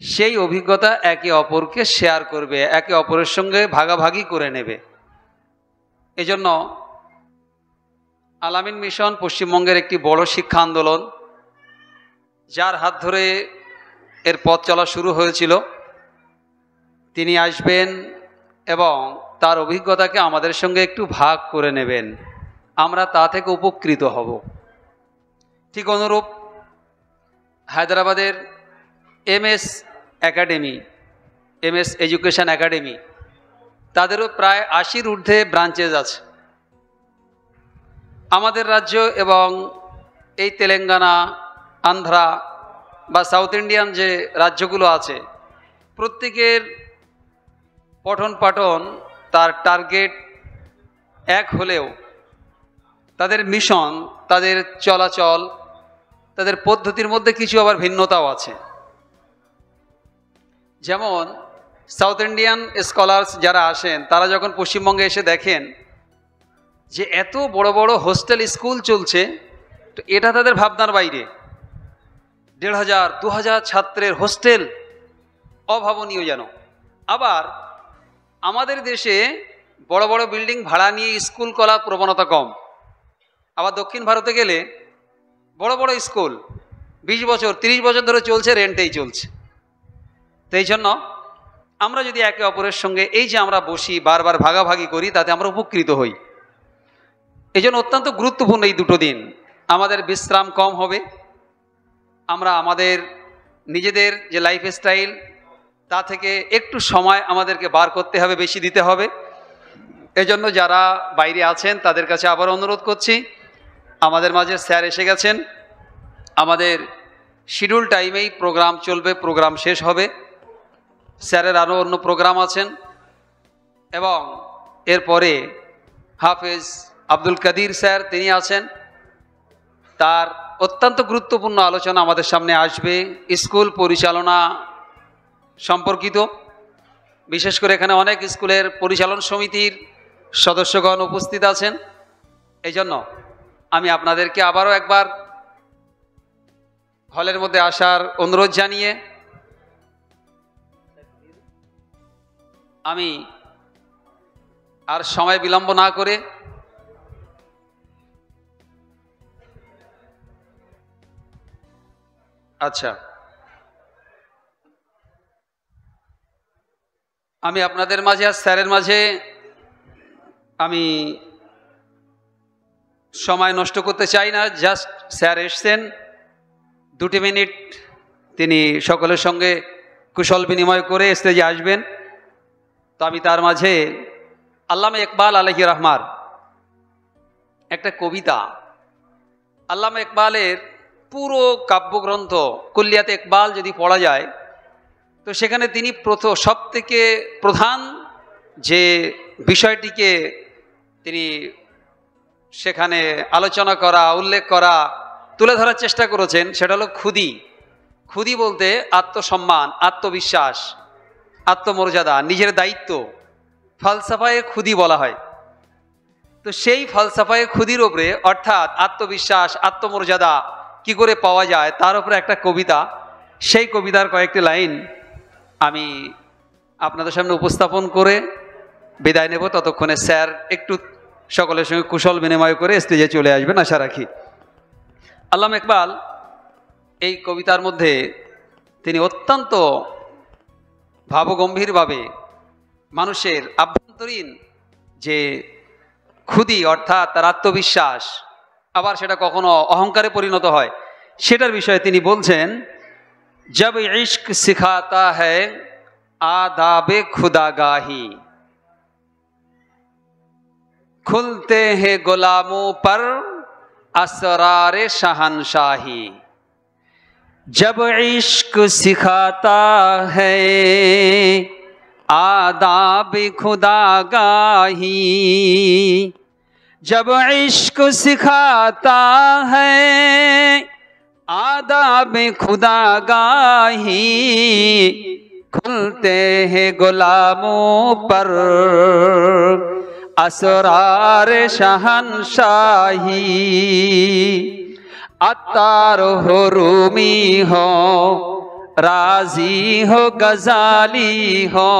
সেই অভিজ্ঞতা একে অপরকে শেয়ার করবে, একে অপরের সঙ্গে ভাগাভাগি করে নেবে। এজন্য আল-আমিন মিশন পশ্চিমবঙ্গের একটি বড় শিক্ষা আন্দোলন, যার হাত ধরে এর পথ চলা শুরু হয়েছিল, তিনি আসবেন এবং তার অভিজ্ঞতাকে আমাদের সঙ্গে একটু ভাগ করে নেবেন, আমরা তা থেকে উপকৃত হব। ঠিক অনুরূপ হায়দ্রাবাদের MS academy, MS education academy, তাদেরও প্রায় 80-র ঊর্ধ্বে ব্রাঞ্চেস আছে। আমাদের রাজ্য এবং এই তেলেঙ্গানা, আন্ধ্রা বা সাউথ ইন্ডিয়ান যে রাজ্যগুলো আছে, প্রত্যেকের পঠন পাঠন তার টার্গেট এক হলেও তাদের মিশন, তাদের চলাচল, তাদের পদ্ধতির মধ্যে কিছু আবার ভিন্নতাও আছে। যেমন সাউথ ইন্ডিয়ান স্কলার্স যারা আসেন, তারা যখন পশ্চিমবঙ্গে এসে দেখেন যে এত বড় বড় হোস্টেল স্কুল চলছে, তো এটা তাদের ভাবনার বাইরে। 1500-2000 ছাত্রের হোস্টেল, অভাবনীয় যেন। আবার আমাদের দেশে বড় বড় বিল্ডিং ভাড়া নিয়ে স্কুল করার প্রবণতা কম। আবার দক্ষিণ ভারতে গেলে বড় বড় স্কুল 20 বছর 30 বছর ধরে চলছে, রেন্টেই চলছে। তো এই জন্য আমরা যদি একে অপরের সঙ্গে এই যে আমরা বসি, বারবার ভাগাভাগি করি, তাতে আমরা উপকৃত হই। এই জন্য অত্যন্ত গুরুত্বপূর্ণ এই দুটো দিন। আমাদের বিশ্রাম কম হবে, আমরা আমাদের নিজেদের যে লাইফ স্টাইল, তা থেকে একটু সময় আমাদেরকে বার করতে হবে, বেশি দিতে হবে। এজন্য যারা বাইরে আছেন তাদের কাছে আবার অনুরোধ করছি, আমাদের মাঝে স্যার এসে গেছেন, আমাদের শিডিউল টাইমেই প্রোগ্রাম চলবে, প্রোগ্রাম শেষ হবে। স্যারের আরও অন্য প্রোগ্রাম আছেন এবং এরপরে হাফেজ আব্দুল কাদির স্যার তিনি আছেন, তার অত্যন্ত গুরুত্বপূর্ণ আলোচনা আমাদের সামনে আসবে স্কুল পরিচালনা সম্পর্কিত। বিশেষ করে এখানে অনেক স্কুলের পরিচালন সমিতির সদস্যগণ উপস্থিত আছেন। এই জন্য আমি আপনাদেরকে আবারও একবার হলের মধ্যে আসার অনুরোধ জানিয়ে আমি আর সময় বিলম্ব না করে আমি আপনাদের মাঝে আর স্যারের মাঝে আমি সময় নষ্ট করতে চাই না। জাস্ট স্যার এসছেন, 2 মিনিট তিনি সকলের সঙ্গে কুশল বিনিময় করে স্টেজে আসবেন। তো আমি তার মাঝে আল্লামা ইকবাল আলাইহির রহমার একটা কবিতা, আল্লামা ইকবালের পুরো কাব্যগ্রন্থ কুল্লিয়াতে ইকবাল যদি পড়া যায়, তো সেখানে তিনি সবথেকে প্রধান যে বিষয়টিকে তিনি সেখানে আলোচনা করা, উল্লেখ করা, তুলে ধরার চেষ্টা করেছেন, সেটা হলো খুদি। খুদি বলতে আত্মসম্মান, আত্মবিশ্বাস, আত্মমর্যাদা, নিজের দায়িত্ব, ফালসাফায়ে খুদি বলা হয়। তো সেই ফালসাফায়ে খুদির ওপরে, অর্থাৎ আত্মবিশ্বাস, আত্মমর্যাদা কি করে পাওয়া যায়, তার উপরে একটা কবিতা। সেই কবিতার কয়েকটি লাইন আমি আপনাদের সামনে উপস্থাপন করে বিদায় নেব। ততক্ষণে স্যার একটু সকলের সঙ্গে কুশল বিনিময় করে স্টেজে চলে আসবেন আশা রাখি। আল্লামা ইকবাল এই কবিতার মধ্যে তিনি অত্যন্ত ভাবগম্ভীরভাবে মানুষের আভ্যন্তরীণ যে খুদি, অর্থাৎ তার আত্মবিশ্বাস, আবার সেটা কখনো অহংকারে পরিণত হয়, সেটার বিষয়ে তিনি বলছেন, জব ইশক সিখাতা হ্যায় আদাবে খুদাগাহি, খুলতে हैं गुलामों पर असरारे शहनशाही। जब इश्क सिखाता है आदाब खुदागाही, जब इश्क सिखाता है आदाब खुदागाही, खुलते हैं गुलामों पर असरार शहनशाही। अत्तार हो रूमी हो राजी हो गजाली हो,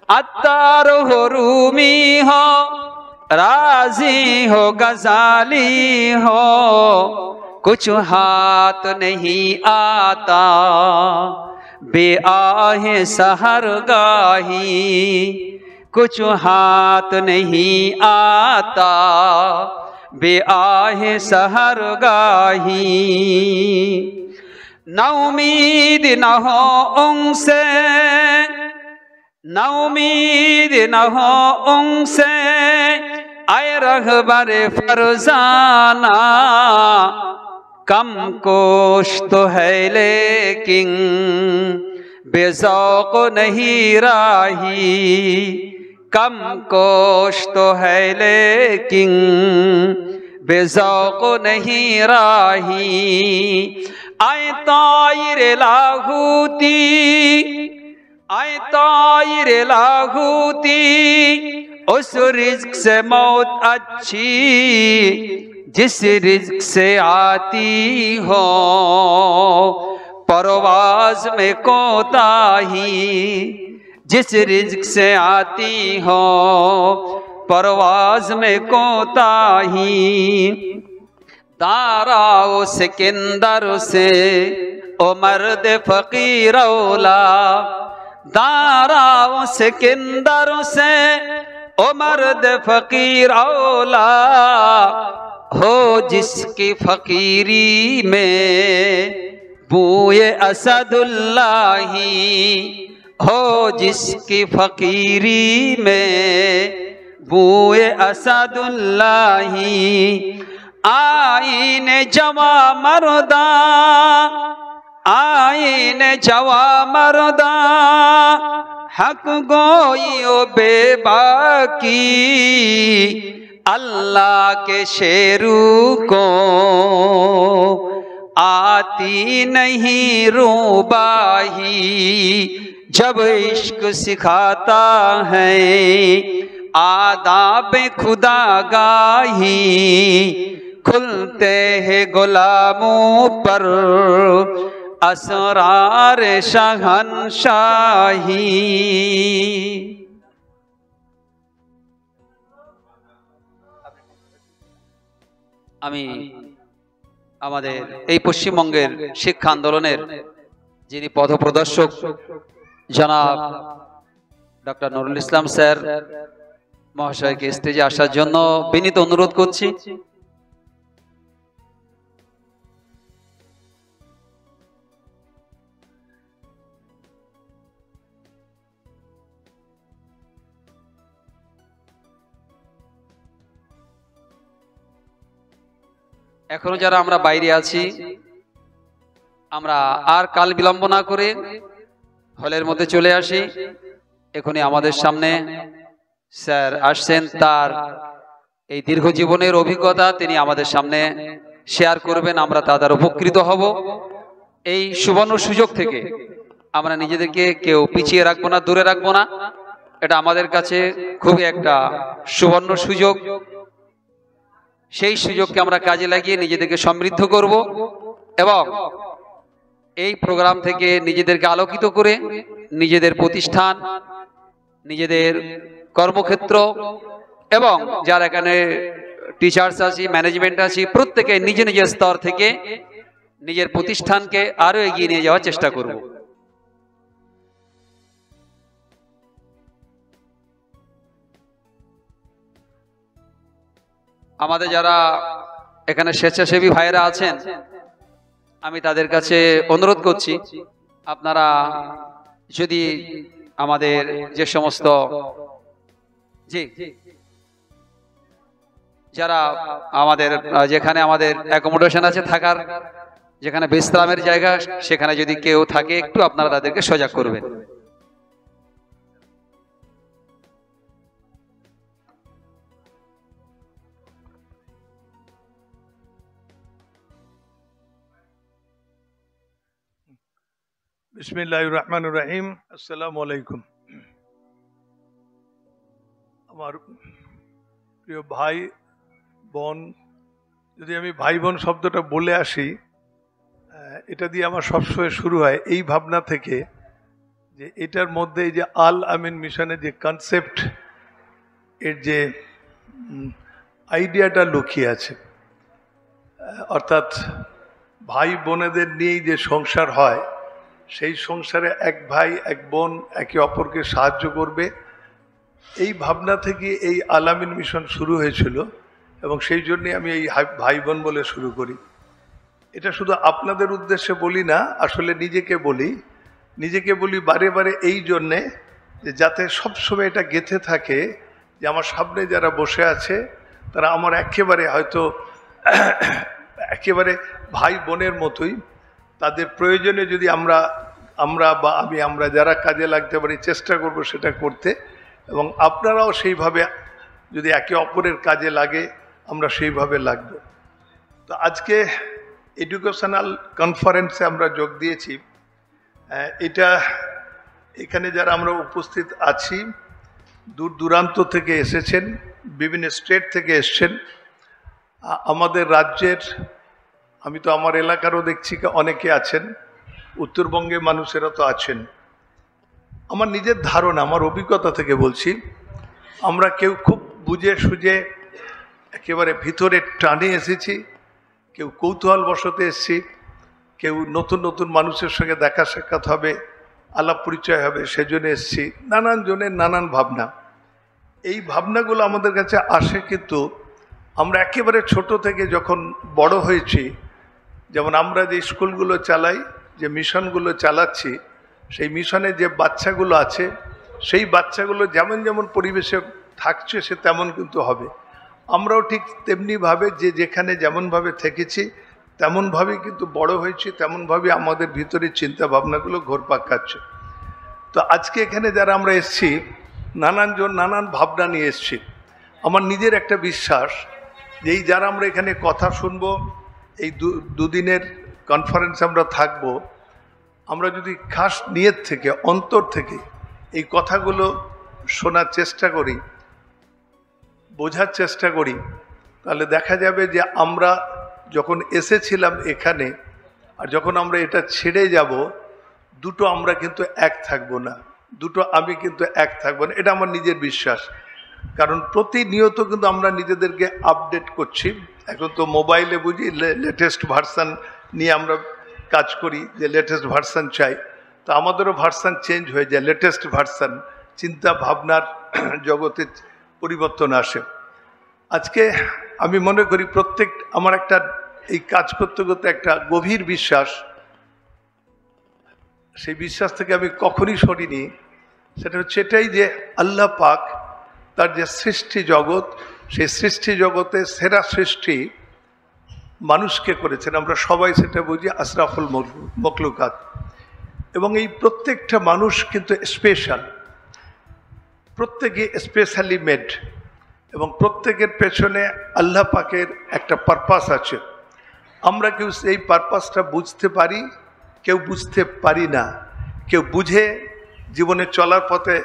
अत्तार हो रूमी हो, राजी हो गजाली हो, कुछ हाथ नहीं आता बेआहे सहरगाही, कुछ हाथ नहीं आता बेआहे सहरगाही। न उम्मीद न हो उनसे, न उम्मीद न हो उनसे, आए रहबर फरजाना, कम कोश तो है लेकिन बेज़ौक़ नहीं राही, कम कोश तो है लेकिन बेज़ौक़ नहीं राही। आए तायर लाहूती, आए तायर लाहूती, उस रिज़्क़ से मौत अच्छी जिस रिज़्क़ से आती हो, परवाज़ में कोताही जिस रिज़्क़ से आती हो, परवाज़ में कोताही। दाराओ सिकंदर से ओ मर्द फ़कीरौला, दाराओ सिकंदर से ओ मर्द फ़कीरौला, हो जिसकी फ़कीरी में बूए असदुल्लाही, हो जिसकी फ़कीरी में बूए असदुल्लाही। आईने जवा मर्दा, आईने जवा मर्दा, हक गोइयो बेबाकी, अल्लाह के शेरू को आती नहीं रूबाही, जब इश्क सिखाता है आदाब खुदागाही, खुलते हैं गुलामों पर असरार शहनशाही। আমি আমাদের এই পশ্চিমবঙ্গের শিক্ষা আন্দোলনের যিনি পথপ্রদর্শক জনাব ডক্টর নুরুল ইসলাম স্যার মহাশয়কে স্টেজে আসার জন্য বিনীত অনুরোধ করছি। এখনো যারা আমরা বাইরে আছি, আমরা আর কাল বিলম্ব না করে হলের মধ্যে চলে আসি। এখনই আমাদের সামনে স্যার আসছেন, তার এই দীর্ঘ জীবনের অভিজ্ঞতা তিনি আমাদের সামনে শেয়ার করবেন। আমরা তা দ্বারা উপকৃত হব। এই সুবর্ণ সুযোগ থেকে আমরা নিজেদেরকে কেউ পিছিয়ে রাখবো না, দূরে রাখবো না। এটা আমাদের কাছে খুবই একটা সুবর্ণ সুযোগ। সেই সুযোগকে আমরা কাজে লাগিয়ে নিজেদেরকে সমৃদ্ধ করব এবং এই প্রোগ্রাম থেকে নিজেদেরকে আলোকিত করে নিজেদের প্রতিষ্ঠান, নিজেদের কর্মক্ষেত্র এবং যারা এখানে টিচার্স আছি, ম্যানেজমেন্ট আছি, প্রত্যেকে নিজ নিজের স্তর থেকে নিজের প্রতিষ্ঠানকে আরো এগিয়ে নিয়ে যাওয়ার চেষ্টা করব। আমাদের যারা এখানে স্বেচ্ছাসেবী ভাইরা আছেন, আমি তাদের কাছে অনুরোধ করছি, আপনারা যদি আমাদের যে সমস্ত যারা আমাদের যেখানে আমাদের অ্যাকোমোডেশন আছে, থাকার যেখানে বিশ্রামের জায়গা, সেখানে যদি কেউ থাকে একটু আপনারা তাদেরকে সজাগ করবেন। বিসমিল্লাহির রহমানির রহিম। আসসালামু আলাইকুম। আমার প্রিয় ভাই বোন, যদি আমি ভাই বোন শব্দটা বলে আসি, এটা দিয়ে আমার সবসময় শুরু হয় এই ভাবনা থেকে যে এটার মধ্যে এই যে আল আমিন মিশনের যে কনসেপ্ট, এর যে আইডিয়াটা লুকিয়ে আছে, অর্থাৎ ভাই বোনেদের নিয়েই যে সংসার হয়, সেই সংসারে এক ভাই এক বোন একে অপরকে সাহায্য করবে, এই ভাবনা থেকে এই আল আমিন মিশন শুরু হয়েছিল। এবং সেই জন্যে আমি এই ভাই বোন বলে শুরু করি। এটা শুধু আপনাদের উদ্দেশ্যে বলি না, আসলে নিজেকে বলি বারে বারে এই জন্যে যে যাতে সবসময় এটা গেঁথে থাকে যে আমার সামনে যারা বসে আছে তারা আমার একেবারে ভাই বোনের মতোই। তাদের প্রয়োজনে যদি আমরা যারা কাজে লাগতে পারি চেষ্টা করব সেটা করতে, এবং আপনারাও সেইভাবে যদি একে অপরের কাজে লাগে আমরা সেইভাবে লাগব। তো আজকে এডুকেশনাল কনফারেন্সে আমরা যোগ দিয়েছি। এখানে যারা আমরা উপস্থিত আছি দূর দূরান্ত থেকে এসেছেন, বিভিন্ন স্টেট থেকে এসছেন। আমাদের রাজ্যের, আমি তো আমার এলাকারও দেখছি অনেকে আছেন, উত্তরবঙ্গের মানুষেরা তো আছেন। আমার নিজের ধারণা, আমার অভিজ্ঞতা থেকে বলছি, আমরা কেউ খুব বুঝে সুঝে একেবারে ভিতরে টানে এসেছি, কেউ কৌতূহল বশতে এসেছি, কেউ নতুন নতুন মানুষের সঙ্গে দেখা সাক্ষাৎ হবে, আলাপ পরিচয় হবে সেজন্য এসেছি। নানান জনের নানান ভাবনা, এই ভাবনাগুলো আমাদের কাছে আসে। কিন্তু আমরা একেবারে ছোট থেকে যখন বড় হয়েছি, যেমন আমরা যে স্কুলগুলো চালাই, যে মিশনগুলো চালাচ্ছি, সেই মিশনে যে বাচ্চাগুলো আছে, সেই বাচ্চাগুলো যেমন যেমন পরিবেশে থাকছে সে তেমন কিন্তু হবে। আমরাও ঠিক তেমনিভাবে যে যেখানে যেমনভাবে থেকেছি তেমনভাবেই কিন্তু বড় হয়েছি, তেমনভাবে আমাদের ভিতরে চিন্তা ভাবনাগুলো ঘোরপাক খাচ্ছে। তো আজকে এখানে যারা আমরা এসছি, নানানজন নানান ভাবনা নিয়ে এসছি। আমার নিজের একটা বিশ্বাস যে এই যারা আমরা এখানে কথা শুনবো, এই দুদিনের কনফারেন্সে আমরা থাকবো, আমরা যদি খাস নিয়ত থেকে অন্তর থেকে এই কথাগুলো শোনার চেষ্টা করি, বোঝার চেষ্টা করি, তাহলে দেখা যাবে যে আমরা যখন এসেছিলাম এখানে আর যখন আমরা এটা ছেড়ে যাব, দুটো আমরা কিন্তু এক থাকবো না, দুটো আমি কিন্তু এক থাকবো না। এটা আমার নিজের বিশ্বাস। কারণ প্রতিনিয়ত কিন্তু আমরা নিজেদেরকে আপডেট করছি। এখন তো মোবাইলে বুঝি লেটেস্ট ভার্সান নিয়ে আমরা কাজ করি, যে লেটেস্ট ভার্সান চাই। তো আমাদেরও ভার্সান চেঞ্জ হয়ে যায়, লেটেস্ট ভার্সান, চিন্তা ভাবনার জগতে পরিবর্তন আসে। আজকে আমি মনে করি আমার একটা এই কাজ করতে করতে একটা গভীর বিশ্বাস, সেই বিশ্বাস থেকে আমি কখনই সরিনি। সেটা হচ্ছে এটাই যে আল্লাহ পাক তার যে সৃষ্টি জগৎ, সেই সৃষ্টি জগতে সেরা সৃষ্টি মানুষকে করেছেন। আমরা সবাই সেটা বুঝি, আশরাফুল মখলুকাত। এবং এই প্রত্যেকটা মানুষ কিন্তু স্পেশাল, প্রত্যেকে স্পেশালি মেড, এবং প্রত্যেকের পেছনে আল্লাহ পাকের একটা পারপাস আছে। আমরা কেউ এই পারপাসটা বুঝতে পারি, কেউ বুঝতে পারি না। কেউ বুঝে জীবনে চলার পথে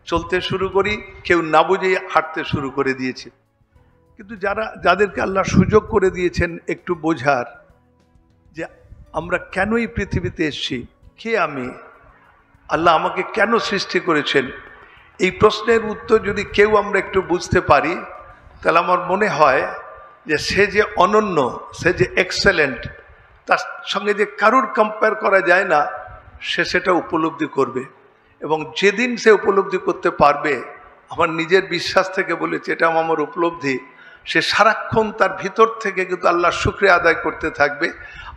চলতে শুরু করি, কেউ না বুঝে হাঁটতে শুরু করে দিয়েছে। কিন্তু যাদেরকে আল্লাহ সুযোগ করে দিয়েছেন একটু বোঝার যে আমরা কেন এই পৃথিবীতে এসেছি, কে আমি, আল্লাহ আমাকে কেন সৃষ্টি করেছেন, এই প্রশ্নের উত্তর যদি কেউ আমরা একটু বুঝতে পারি, তাহলে আমার মনে হয় যে সে যে অনন্য, সে যে এক্সেলেন্ট, তার সঙ্গে যে কারুর কম্পেয়ার করা যায় না, সে সেটা উপলব্ধি করবে। এবং যেদিন সে উপলব্ধি করতে পারবে, আমার নিজের বিশ্বাস থেকে বলেছি, এটা আমার উপলব্ধি, সে সারাক্ষণ তার ভিতর থেকে কিন্তু আল্লাহর শুকরিয়া আদায় করতে থাকবে।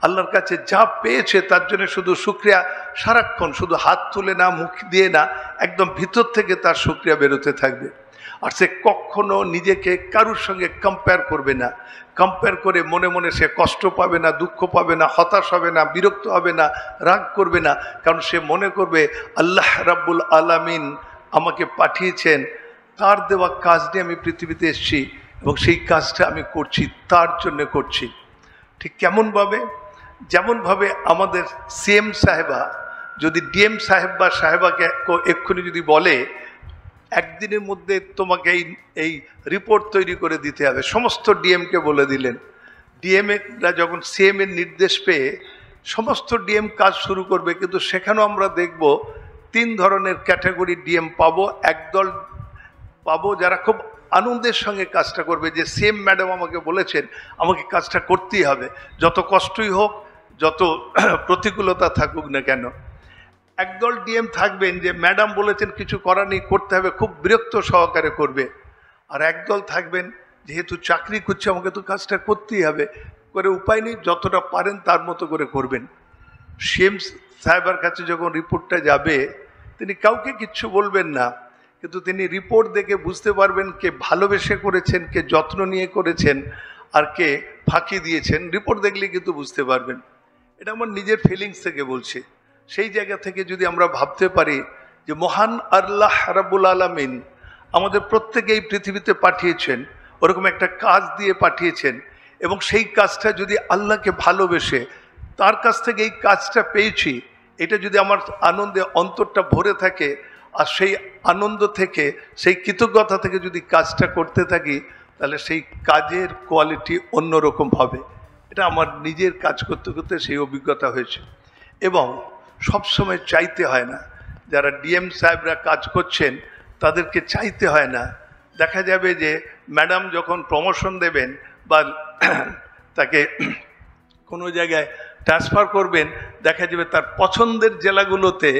আল্লাহর কাছে যা পেয়েছে তার জন্য শুধু শুকরিয়া, সারাক্ষণ, শুধু হাত তুলে না, মুখ দিয়ে না, একদম ভিতর থেকে তার শুকরিয়া বেরোতে থাকবে। আর সে কখনো নিজেকে কারুর সঙ্গে কম্পেয়ার করবে না। কম্পেয়ার করে মনে মনে সে কষ্ট পাবে না, দুঃখ পাবে না, হতাশ হবে না, বিরক্ত হবে না, রাগ করবে না। কারণ সে মনে করবে আল্লাহ রাব্বুল আলামিন আমাকে পাঠিয়েছেন, তার দেওয়া কাজ নিয়ে আমি পৃথিবীতে এসেছি, এবং সেই কাজটা আমি করছি তার জন্য করছি। ঠিক যেমনভাবে আমাদের সিএম সাহেবা যদি ডিএম সাহেব বা সাহেবাকে এক্ষুনি যদি বলে একদিনের মধ্যে তোমাকে এই রিপোর্ট তৈরি করে দিতে হবে, সমস্ত ডিএমকে বলে দিলেন, ডিএমএরা যখন সিএম এর নির্দেশ পেয়ে সমস্ত ডিএম কাজ শুরু করবে, কিন্তু সেখানেও আমরা দেখব 3 ধরনের ক্যাটাগরি ডিএম পাবো। একদল পাবো যারা খুব আনন্দের সঙ্গে কাজটা করবে, যে সিএম ম্যাডাম আমাকে বলেছেন আমাকে কাজটা করতেই হবে, যত কষ্টই হোক, যত প্রতিকূলতা থাকুক না কেন। একদল ডিএম থাকবেন যে ম্যাডাম বলেছেন কিছু করার নেই, করতে হবে, খুব বিরক্ত সহকারে করবে। আর একদল থাকবেন যেহেতু চাকরি করছে আমাকে তো কাজটা করতেই হবে, করে উপায় নেই, যতটা পারেন তার মতো করে করবেন। সিএম সাহেবের কাছে যখন রিপোর্টটা যাবে তিনি কাউকে কিচ্ছু বলবেন না, কিন্তু তিনি রিপোর্ট দেখে বুঝতে পারবেন কে ভালোবেসে করেছেন, কে যত্ন নিয়ে করেছেন, আর কে ফাঁকি দিয়েছেন। রিপোর্ট দেখলে কিন্তু বুঝতে পারবেন। এটা আমার নিজের ফিলিংস থেকে বলছি। সেই জায়গা থেকে যদি আমরা ভাবতে পারি যে মহান আল্লাহ রাব্বুল আলামিন আমাদের প্রত্যেকে এই পৃথিবীতে পাঠিয়েছেন, ওরকম একটা কাজ দিয়ে পাঠিয়েছেন, এবং সেই কাজটা যদি আল্লাহকে ভালোবেসে তার কাছ থেকে এই কাজটা পেয়েছি, এটা যদি আমার আনন্দে অন্তরটা ভরে থাকে, আর সেই আনন্দ থেকে, সেই কৃতজ্ঞতা থেকে যদি কাজটা করতে থাকি, তাহলে সেই কাজের কোয়ালিটি অন্যরকম হবে। এটা আমার নিজের কাজ করতে করতে সেই অভিজ্ঞতা হয়েছে। এবং সবসময় চাইতে হয় না, যারা ডিএম সাহেবরা কাজ করছেন তাদেরকে চাইতে হয় না। দেখা যাবে যে ম্যাডাম যখন প্রমোশন দেবেন বা তাকে কোনো জায়গায় ট্রান্সফার করবেন, দেখা যাবে তার পছন্দের জেলাগুলোতে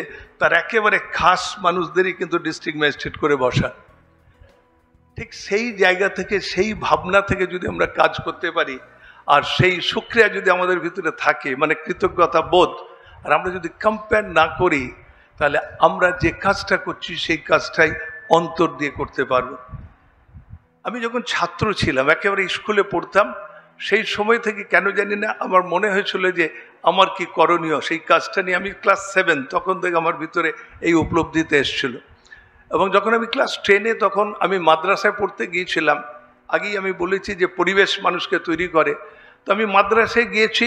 তার একেবারে খাস মানুষদেরই কিন্তু ডিস্ট্রিক্ট ম্যাজিস্ট্রেট করে বসান। ঠিক সেই জায়গা থেকে, সেই ভাবনা থেকে যদি আমরা কাজ করতে পারি, আর সেই শুকরিয়া যদি আমাদের ভিতরে থাকে, মানে কৃতজ্ঞতা বোধ, আর আমরা যদি কম্পেয়ার না করি, তাহলে আমরা যে কাজটা করছি সেই কাজটাই অন্তর দিয়ে করতে পারবো। আমি যখন ছাত্র ছিলাম, একেবারে স্কুলে পড়তাম, সেই সময় থেকে কেন জানি না আমার মনে হয়েছিল যে আমার কি করণীয়, সেই কাজটা নিয়ে। আমি ক্লাস 7, তখন থেকে আমার ভিতরে এই উপলব্ধিতে এসেছিল। এবং যখন আমি ক্লাস 10-এ, তখন আমি মাদ্রাসায় পড়তে গিয়েছিলাম। আগেই আমি বলেছি যে পরিবেশ মানুষকে তৈরি করে। তো আমি মাদ্রাসায় গিয়েছি।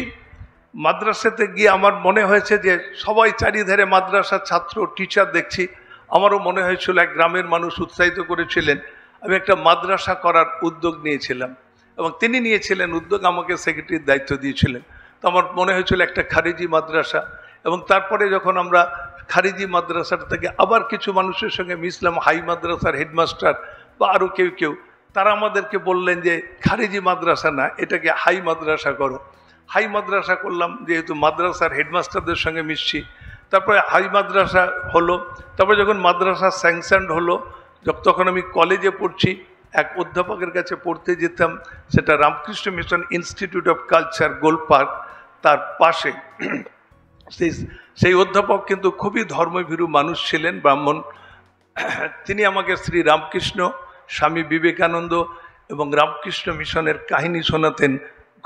মাদ্রাসাতে গিয়ে আমার মনে হয়েছে যে সবাই চারিধারে মাদ্রাসার ছাত্র, টিচার দেখছি। আমারও মনে হয়েছিল, এক গ্রামের মানুষ উৎসাহিত করেছিলেন, আমি একটা মাদ্রাসা করার উদ্যোগ নিয়েছিলাম, এবং তিনি নিয়েছিলেন উদ্যোগ, আমাকে সেক্রেটারির দায়িত্ব দিয়েছিলেন। তো আমার মনে হয়েছিল একটা খারিজি মাদ্রাসা। এবং তারপরে যখন আমরা খারিজি মাদ্রাসাটা থেকে আবার কিছু মানুষের সঙ্গে মিশলাম, হাই মাদ্রাসার হেডমাস্টার বা আরও কেউ কেউ, তারা আমাদেরকে বললেন যে খারিজি মাদ্রাসা না, এটাকে হাই মাদ্রাসা করো। হাই মাদ্রাসা করলাম, যেহেতু মাদ্রাসার হেডমাস্টারদের সঙ্গে মিশছি। তারপরে হাই মাদ্রাসা হলো। তারপরে যখন মাদ্রাসা স্যাংশনড হলো, তখন আমি কলেজে পড়ছি। এক অধ্যাপকের কাছে পড়তে যেতাম, সেটা Ramakrishna mission institute of culture, Golpark, তার পাশে। সেই অধ্যাপক কিন্তু খুবই ধর্মভীরু মানুষ ছিলেন, ব্রাহ্মণ। তিনি আমাকে শ্রী রামকৃষ্ণ, স্বামী বিবেকানন্দ এবং রামকৃষ্ণ মিশনের কাহিনী শোনাতেন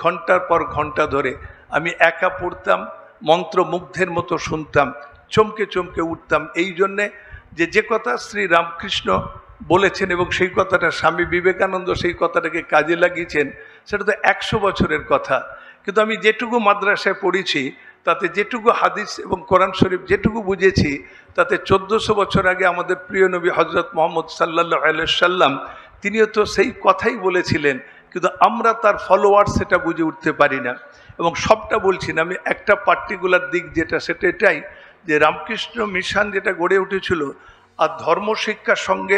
ঘন্টার পর ঘন্টা ধরে। আমি একা পড়তাম, মন্ত্রমুগ্ধের মতো শুনতাম, চমকে চমকে উঠতাম। এই জন্যে যে কথা শ্রী রামকৃষ্ণ বলেছেন এবং সেই কথাটা স্বামী বিবেকানন্দ সেই কথাটাকে কাজে লাগিয়েছেন, সেটা তো 100 বছরের কথা। কিন্তু আমি যেটুকু মাদ্রাসায় পড়েছি, তাতে যেটুকু হাদিস এবং কোরআন শরীফ যেটুকু বুঝেছি, তাতে 1400 বছর আগে আমাদের প্রিয় নবী হজরত মুহাম্মদ সাল্লাল্লাহু আলাইহি সাল্লাম তিনিও তো সেই কথাই বলেছিলেন, কিন্তু আমরা তার ফলোয়ার সেটা বুঝে উঠতে পারি না। এবং সবটা বলছি না, আমি একটা পার্টিকুলার দিক যেটা, সেটা এটাই যে রামকৃষ্ণ মিশন যেটা গড়ে উঠেছিল, আর ধর্মশিক্ষার সঙ্গে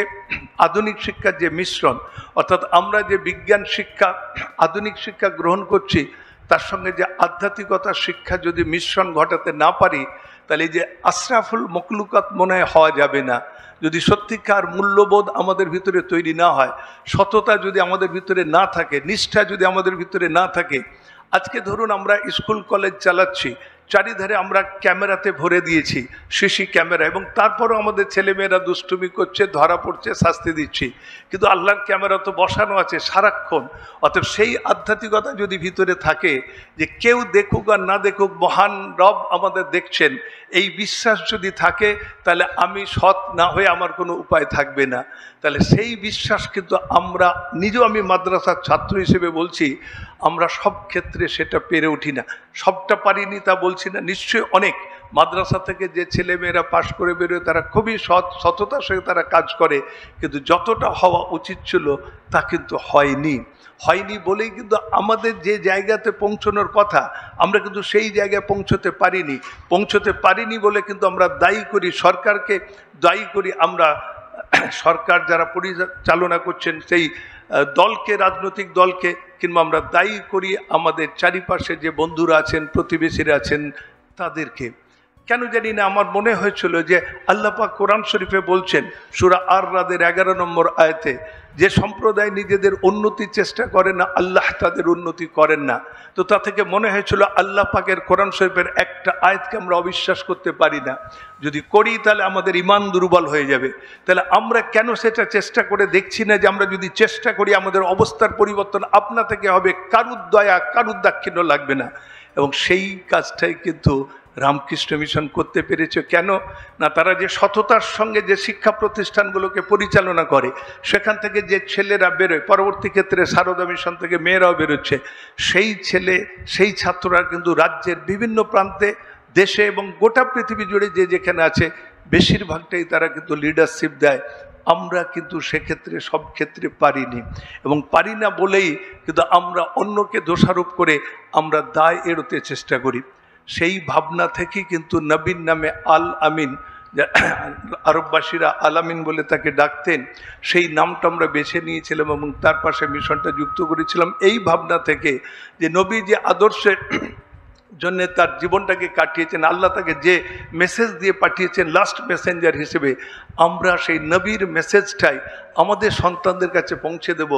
আধুনিক শিক্ষার যে মিশ্রণ, অর্থাৎ আমরা যে বিজ্ঞান শিক্ষা, আধুনিক শিক্ষা গ্রহণ করছি, তার সঙ্গে যে আধ্যাত্মিকতার শিক্ষা যদি মিশ্রণ ঘটাতে না পারি, তাহলে এই যে আশরাফুল মখলুকাত মনে হওয়া যাবে না। যদি সত্যিকার মূল্যবোধ আমাদের ভিতরে তৈরি না হয়, সততা যদি আমাদের ভিতরে না থাকে, নিষ্ঠা যদি আমাদের ভিতরে না থাকে। আজকে ধরুন আমরা স্কুল কলেজ চালাচ্ছি, চারিধারে আমরা ক্যামেরাতে ভরে দিয়েছি, সিসি ক্যামেরা, এবং তারপরও আমাদের ছেলেমেয়েরা দুষ্টুমি করছে, ধরা পড়ছে, শাস্তি দিচ্ছি। কিন্তু আল্লাহর ক্যামেরা তো বসানো আছে সারাক্ষণ। অতএব সেই আধ্যাত্মিকতা যদি ভিতরে থাকে যে কেউ দেখুক আর না দেখুক, মহান রব আমাদের দেখছেন, এই বিশ্বাস যদি থাকে, তাহলে আমি সৎ না হয়ে আমার কোনো উপায় থাকবে না। তাহলে সেই বিশ্বাস কিন্তু আমরা নিজেও, আমি মাদ্রাসার ছাত্র হিসেবে বলছি, আমরা সব ক্ষেত্রে সেটা পেরে উঠি না। সবটা পারিনি তা বলছি না, নিশ্চয়ই অনেক মাদ্রাসা থেকে যে ছেলেমেয়েরা পাশ করে বেরোয় তারা খুবই সততার সঙ্গে তারা কাজ করে, কিন্তু যতটা হওয়া উচিত ছিল তা কিন্তু হয়নি বলেই কিন্তু আমাদের যে জায়গাতে পৌঁছানোর কথা আমরা কিন্তু সেই জায়গায় পৌঁছতে পারিনি বলে কিন্তু আমরা দায়ী করি সরকারকে, দায়ী করি আমরা সরকার যারা পরিচালনা করছেন সেই দলকে, রাজনৈতিক দলকে, কিংবা আমরা দায়ী করি আমাদের চারিপাশে যে বন্ধুরা আছেন, প্রতিবেশীরা আছেন তাদেরকে। কেন জানি না আমার মনে হয়েছিল যে আল্লাহ পাক কোরআন শরীফে বলছেন সূরা আর-রাদের 11 নম্বর আয়াতে, যে সম্প্রদায় নিজেদের উন্নতির চেষ্টা করে না আল্লাহ তাদের উন্নতি করেন না। তো তা থেকে মনে হয়েছিল আল্লাহ পাকের কোরআন শরীফের একটা আয়াতকে আমরা অবিশ্বাস করতে পারি না, যদি করি তাহলে আমাদের ঈমান দুর্বল হয়ে যাবে। তাহলে আমরা কেন সেটা চেষ্টা করে দেখছি না যে আমরা যদি চেষ্টা করি আমাদের অবস্থার পরিবর্তন আপনা থেকে হবে, কারুর দয়া কারুর দাক্ষিণ্য লাগবে না। এবং সেই কাজটাই কিন্তু রামকৃষ্ণ মিশন করতে পেরেছে। কেন না, তারা যে সততার সঙ্গে যে শিক্ষা প্রতিষ্ঠানগুলোকে পরিচালনা করে, সেখান থেকে যে ছেলেরা বেরোয়, পরবর্তী ক্ষেত্রে সারদা মিশন থেকে মেয়েরাও বেরোচ্ছে, সেই ছাত্ররা কিন্তু রাজ্যের বিভিন্ন প্রান্তে, দেশে এবং গোটা পৃথিবী জুড়ে যে যেখানে আছে বেশিরভাগটাই তারা কিন্তু লিডারশিপ দেয়। আমরা কিন্তু সেক্ষেত্রে সব ক্ষেত্রে পারিনি, এবং পারি না বলেই কিন্তু আমরা অন্যকে দোষারোপ করে আমরা দায় এড়োতে চেষ্টা করি। সেই ভাবনা থেকেই কিন্তু নবীর নামে আল আমিন, আরববাসীরা আল আমিন বলে তাকে ডাকতেন, সেই নামটা আমরা বেছে নিয়েছিলাম এবং তার পাশে মিশনটা যুক্ত করেছিলাম এই ভাবনা থেকে যে নবী যে আদর্শের জন্যে তার জীবনটাকে কাটিয়েছেন, আল্লাহ তাকে যে মেসেজ দিয়ে পাঠিয়েছেন লাস্ট মেসেঞ্জার হিসেবে, আমরা সেই নবীর মেসেজটাই আমাদের সন্তানদের কাছে পৌঁছে দেব।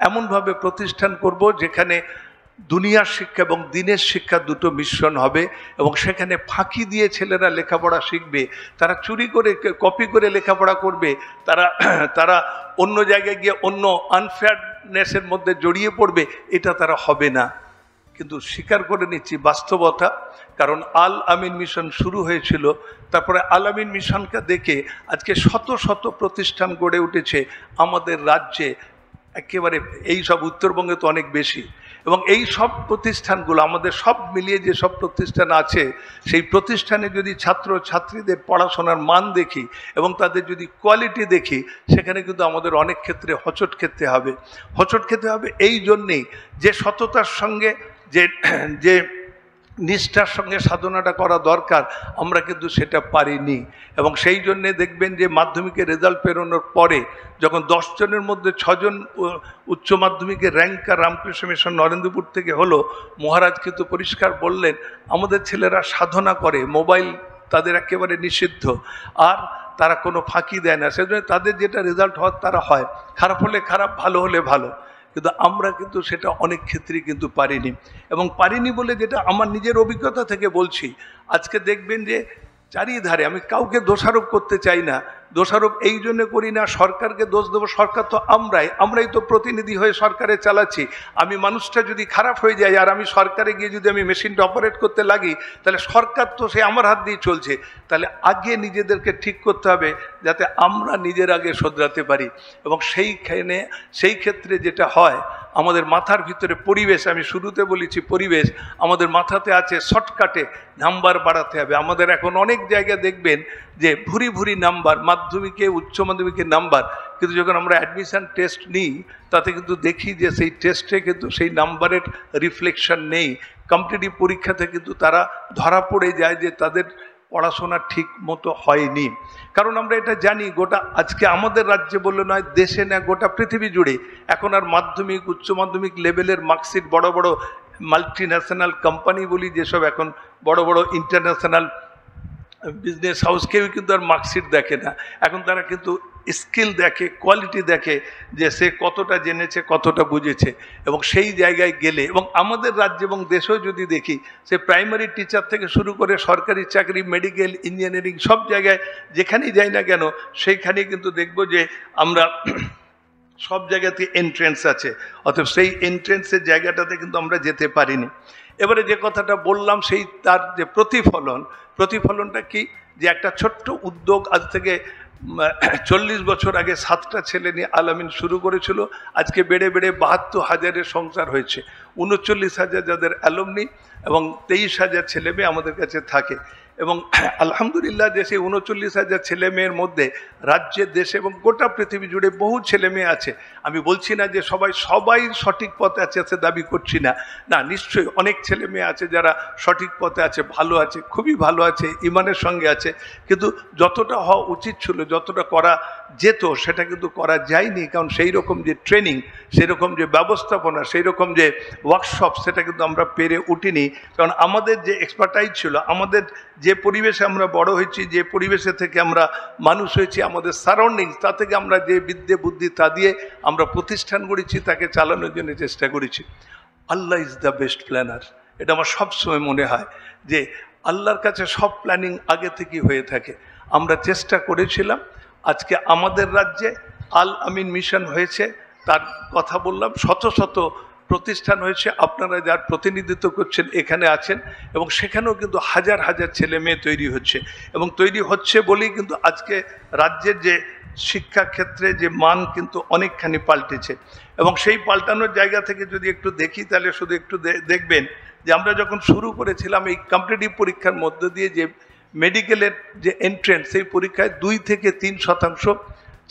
এমনভাবে প্রতিষ্ঠান করব যেখানে দুনিয়ার শিক্ষা এবং দিনের শিক্ষা দুটো মিশ্রণ হবে, এবং সেখানে ফাঁকি দিয়ে ছেলেরা লেখাপড়া শিখবে, তারা চুরি করে কপি করে লেখাপড়া করবে, তারা অন্য জায়গায় গিয়ে অন্য আনফেয়ারনেসের মধ্যে জড়িয়ে পড়বে, এটা তারা হবে না। কিন্তু স্বীকার করে নিচ্ছি বাস্তবতা, কারণ আল আমিন মিশন শুরু হয়েছিল, তারপরে আল আমিন মিশনকে দেখে আজকে শত শত প্রতিষ্ঠান গড়ে উঠেছে আমাদের রাজ্যে, একেবারে এই সব উত্তরবঙ্গে তো অনেক বেশি। এবং এই সব প্রতিষ্ঠানগুলো আমাদের সব মিলিয়ে যে সব প্রতিষ্ঠান আছে, সেই প্রতিষ্ঠানে যদি ছাত্র ছাত্রীদের পড়াশোনার মান দেখি এবং তাদের যদি কোয়ালিটি দেখি, সেখানে কিন্তু আমাদের অনেক ক্ষেত্রে হোঁচট খেতে হবে এই জন্যেই যে সততার সঙ্গে যে নিষ্ঠার সঙ্গে সাধনাটা করা দরকার, আমরা কিন্তু সেটা পারিনি। এবং সেই জন্যে দেখবেন যে মাধ্যমিকের রেজাল্ট বেরোনোর পরে যখন 10 জনের মধ্যে 6 জন উচ্চ মাধ্যমিকের র্যাঙ্কার রামকৃষ্ণ মিশন নরেন্দ্রপুর থেকে হলো, মহারাজ কিন্তু পরিষ্কার বললেন আমাদের ছেলেরা সাধনা করে, মোবাইল তাদের একেবারে নিষিদ্ধ, আর তারা কোনো ফাঁকি দেয় না, সেজন্য তাদের যেটা রেজাল্ট হওয়ার তারা হয়, খারাপ হলে খারাপ, ভালো হলে ভালো। কিন্তু আমরা কিন্তু সেটা অনেক ক্ষেত্রেই কিন্তু পারিনি। এবং পারিনি বলে যেটা আমার নিজের অভিজ্ঞতা থেকে বলছি, আজকে দেখবেন যে চারিধারে, আমি কাউকে দোষারোপ করতে চাই না, দোষারোপ এই জন্য করি না সরকারকে দোষ দেবো, সরকার তো আমরাই তো প্রতিনিধি হয়ে সরকারে চালাচ্ছি। আমি মানুষটা যদি খারাপ হয়ে যায় আর আমি সরকারে গিয়ে যদি আমি মেশিনটা অপারেট করতে লাগি, তাহলে সরকার তো সে আমার হাত দিয়ে চলছে। তাহলে আগে নিজেদেরকে ঠিক করতে হবে যাতে আমরা নিজের আগে শোধরাতে পারি। এবং সেই ক্ষেত্রে যেটা হয়, আমাদের মাথার ভিতরে পরিবেশ, আমি শুরুতে বলেছি পরিবেশ, আমাদের মাথাতে আছে শর্টকাটে নাম্বার বাড়াতে হবে। আমাদের এখন অনেক জায়গায় দেখবেন যে ভুরি ভুরি নাম্বার, মাধ্যমিকে উচ্চ মাধ্যমিকের নাম্বার, কিন্তু যখন আমরা অ্যাডমিশন টেস্ট নিই তাতে কিন্তু দেখি যে সেই টেস্টে কিন্তু সেই নাম্বারের রিফ্লেকশন নেই। কম্পিটিটিভ পরীক্ষাতে কিন্তু তারা ধরা পড়ে যায় যে তাদের পড়াশোনা ঠিক মতো হয়নি। কারণ আমরা এটা জানি, গোটা আজকে আমাদের রাজ্যে বললে নয়, দেশে না গোটা পৃথিবী জুড়ে এখন আর মাধ্যমিক উচ্চ মাধ্যমিক লেভেলের মার্কশিট বড় বড় মাল্টি ন্যাশনাল কোম্পানি বলি, যেসব এখন বড় বড় ইন্টারন্যাশনাল বিজনেস হাউস, কেউ কিন্তু আর মার্কশিট দেখে না, এখন তারা কিন্তু স্কিল দেখে, কোয়ালিটি দেখে, যে সে কতটা জেনেছে কতটা বুঝেছে। এবং সেই জায়গায় গেলে, এবং আমাদের রাজ্য এবং দেশেও যদি দেখি, সে প্রাইমারি টিচার থেকে শুরু করে সরকারি চাকরি, মেডিকেল, ইঞ্জিনিয়ারিং, সব জায়গায় যেখানেই যাই না কেন, সেইখানেই কিন্তু দেখব যে আমরা সব জায়গাতে এন্ট্রেন্স আছে, অথবা সেই এন্ট্রেন্সের জায়গাটাতে কিন্তু আমরা যেতে পারিনি। এবারে যে কথাটা বললাম, সেই তার যে প্রতিফলনটা কি, যে একটা ছোট্ট উদ্যোগ আজ থেকে 40 বছর আগে 7টা ছেলে নিয়ে আল আমিন শুরু করেছিল, আজকে বেড়ে 72,000-এর সংসার হয়েছে, 39,000 যাদের অ্যালুমনি এবং 23,000 ছেলে মেয়ে আমাদের কাছে থাকে। এবং আলহামদুলিল্লাহ দেশে ৩৯,০০০ ছেলে মেয়ের মধ্যে রাজ্যে, দেশে এবং গোটা পৃথিবী জুড়ে বহু ছেলে মেয়ে আছে। আমি বলছি না যে সবাই সঠিক পথে আছে, দাবি করছি না, না, নিশ্চয়ই অনেক ছেলে মেয়ে আছে যারা সঠিক পথে আছে, ভালো আছে, খুবই ভালো আছে, ইমানের সঙ্গে আছে, কিন্তু যতটা হওয়া উচিত ছিল, যতটা করা যেত সেটা কিন্তু করা যায়নি। কারণ সেই রকম যে ট্রেনিং, সেই রকম যে ব্যবস্থাপনা, সেই রকম যে ওয়ার্কশপ, সেটা কিন্তু আমরা পেরে উঠিনি। কারণ আমাদের যে এক্সপার্টাইজ ছিল, আমাদের যে পরিবেশে আমরা বড় হয়েছি, যে পরিবেশে থেকে আমরা মানুষ হয়েছি, আমাদের সারাউন্ডিংস, তা থেকে আমরা যে বিদ্যে বুদ্ধি তা দিয়ে আমরা প্রতিষ্ঠান গড়েছি, তাকে চালানোর জন্য চেষ্টা করেছি। আল্লাহ ইজ দ্য বেস্ট প্ল্যানার। এটা আমার সবসময় মনে হয় যে আল্লাহর কাছে সব প্ল্যানিং আগে থেকেই হয়ে থাকে। আমরা চেষ্টা করেছিলাম, আজকে আমাদের রাজ্যে আল আমিন মিশন হয়েছে, তার কথা বললাম, শত শত প্রতিষ্ঠান হয়েছে, আপনারা যার প্রতিনিধিত্ব করছেন এখানে আছেন, এবং সেখানেও কিন্তু হাজার হাজার ছেলে মেয়ে তৈরি হচ্ছে, এবং তৈরি হচ্ছে বলেই কিন্তু আজকে রাজ্যের যে শিক্ষাক্ষেত্রে যে মান কিন্তু অনেকখানি পাল্টেছে। এবং সেই পাল্টানোর জায়গা থেকে যদি একটু দেখি, তাহলে শুধু একটু দেখবেন যে আমরা যখন শুরু করেছিলাম এই কম্পিটিটিভ পরীক্ষার মধ্য দিয়ে যে মেডিকেলের যে এন্ট্রেন্স, সেই পরীক্ষায় 2 থেকে 3%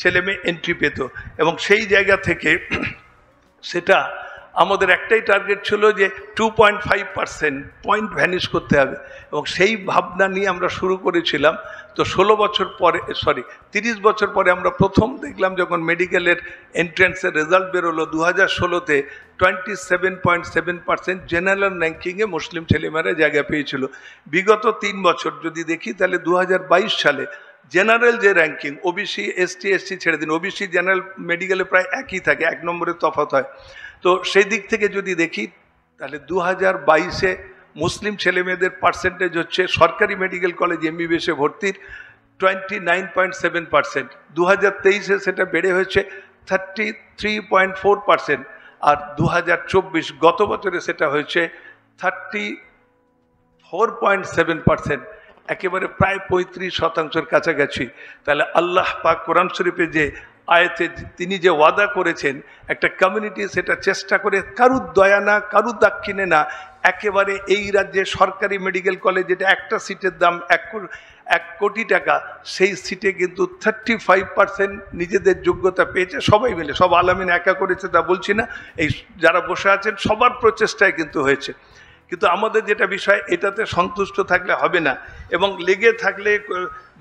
ছেলে মেয়ে এন্ট্রি পেত, এবং সেই জায়গা থেকে সেটা আমাদের একটাই টার্গেট ছিল যে 2.5% পয়েন্ট ভ্যানিশ করতে হবে, এবং সেই ভাবনা নিয়ে আমরা শুরু করেছিলাম। তো 30 বছর পরে আমরা প্রথম দেখলাম যখন মেডিকেলের এন্ট্রেন্সের রেজাল্ট বেরোলো 2016-তে 27.7% জেনারেল র্যাঙ্কিংয়ে মুসলিম ছেলেমেয়েরা জায়গা পেয়েছিল। বিগত 3 বছর যদি দেখি, তাহলে 2022 সালে জেনারেল যে র্যাঙ্কিং, ওবিসি, এসটি ছেড়ে দিন, ওবিসি জেনারেল মেডিকেলে প্রায় একই থাকে, 1 নম্বরের তফাৎ হয়। তো সেই দিক থেকে যদি দেখি, তাহলে 2022-এ মুসলিম ছেলেমেয়েদের পার্সেন্টেজ হচ্ছে সরকারি মেডিকেল কলেজ এমবিবিএসে ভর্তির 29.7%, 2023-এ সেটা বেড়ে হয়েছে 33.4%, আর 2024 গত বছরে সেটা হয়েছে 34.7%, একেবারে প্রায় 35%-এর কাছাকাছি। তাহলে আল্লাহ পাক কোরআন শরীফে যে আয়াতে তিনি যে ওয়াদা করেছেন, একটা কমিউনিটি সেটা চেষ্টা করে, কারুর দয়া না, কারুর দাক্ষিণে না, একেবারে এই রাজ্যে সরকারি মেডিকেল কলেজ যেটা একটা সিটের দাম 1 কোটি টাকা, সেই সিটে কিন্তু 35% নিজেদের যোগ্যতা পেয়েছে, সবাই মিলে, সব আলামিন একা করেছে তা বলছি না, এই যারা বসে আছেন সবার প্রচেষ্টায় কিন্তু হয়েছে। কিন্তু আমাদের যেটা বিষয়, এটাতে সন্তুষ্ট থাকলে হবে না, এবং লেগে থাকলে